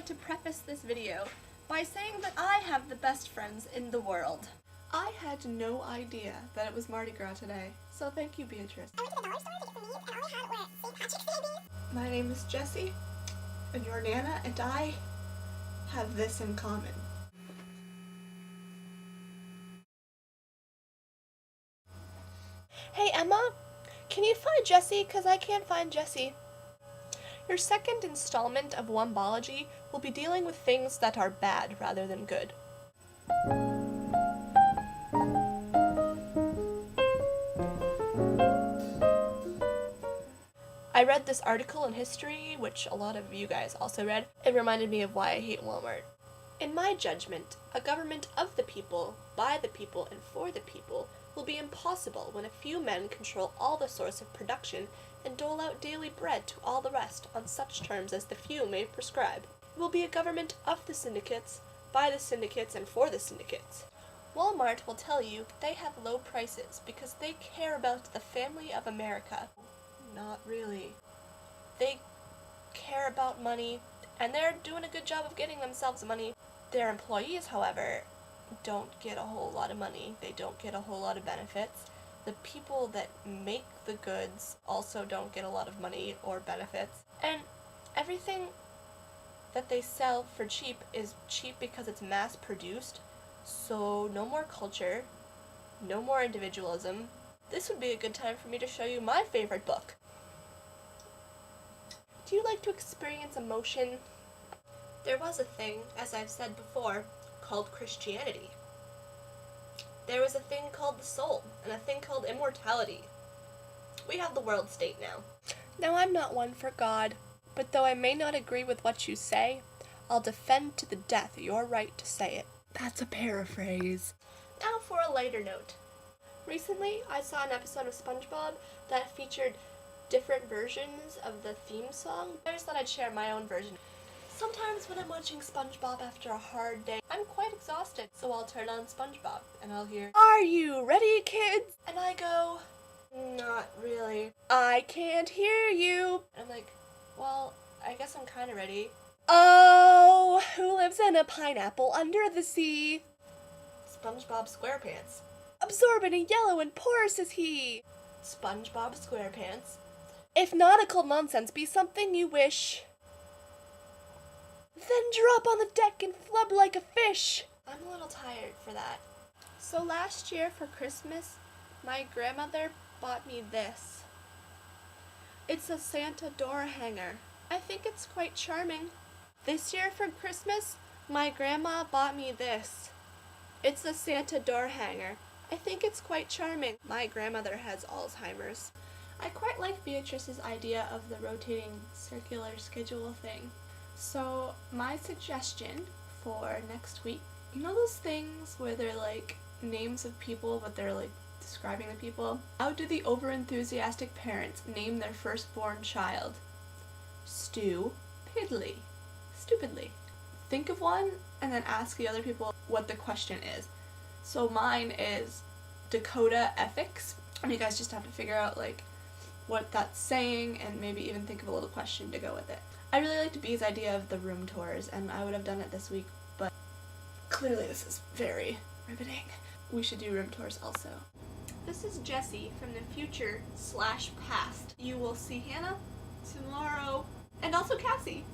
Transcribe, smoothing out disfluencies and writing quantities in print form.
like to preface this video by saying that I have the best friends in the world. I had no idea that it was Mardi Gras today, so thank you, Beatrice. I went to the dollar store to get some leaves, and all they had were St. Patrick's babies. My name is Jessie, and your Nana and I have this in common. Hey Emma, can you find Jessie? Because I can't find Jessie. Your second installment of Wombology will be dealing with things that are bad rather than good. I read this article in history, which a lot of you guys also read. It reminded me of why I hate Walmart. In my judgment, a government of the people, by the people, and for the people will be impossible when a few men control all the source of production and dole out daily bread to all the rest on such terms as the few may prescribe. It will be a government of the syndicates, by the syndicates, and for the syndicates. Walmart will tell you they have low prices because they care about the family of America. Not really. They care about money, and they're doing a good job of getting themselves money. Their employees, however, don't get a whole lot of money. They don't get a whole lot of benefits. The people that make the goods also don't get a lot of money or benefits. And everything that they sell for cheap is cheap because it's mass produced. So no more culture, no more individualism. This would be a good time for me to show you my favorite book. Do you like to experience emotion? There was a thing, as I've said before, called Christianity. There was a thing called the soul, and a thing called immortality. We have the world state now. Now I'm not one for God, but though I may not agree with what you say, I'll defend to the death your right to say it. That's a paraphrase. Now for a lighter note. Recently, I saw an episode of SpongeBob that featured different versions of the theme song. I just thought I'd share my own version. Sometimes when I'm watching SpongeBob after a hard day, I'm quite exhausted, so I'll turn on SpongeBob and I'll hear, "Are you ready, kids?" And I go, "Not really. I can't hear you." And I'm like, well, I guess I'm kind of ready. "Oh, who lives in a pineapple under the sea?" SpongeBob SquarePants. "Absorbent and yellow and porous is he." SpongeBob SquarePants. "If nautical nonsense be something you wish, then drop on the deck and flub like a fish." I'm a little tired for that. So last year for Christmas, my grandmother bought me this. It's a Santa door hanger. I think it's quite charming. This year for Christmas, my grandma bought me this. It's a Santa door hanger. I think it's quite charming. My grandmother has Alzheimer's. I quite like Beatrice's idea of the rotating circular schedule thing. So my suggestion for next week, you know those things where they're like names of people but they're like describing the people? How do the overenthusiastic parents name their firstborn child? Stupidly. Think of one and then ask the other people what the question is. So mine is Dakota Ethics, and you guys just have to figure out like what that's saying and maybe even think of a little question to go with it. I really liked B's idea of the room tours, and I would have done it this week, but clearly this is very riveting. We should do room tours also. This is Jessie from the future/past. You will see Hannah tomorrow, and also Cassie.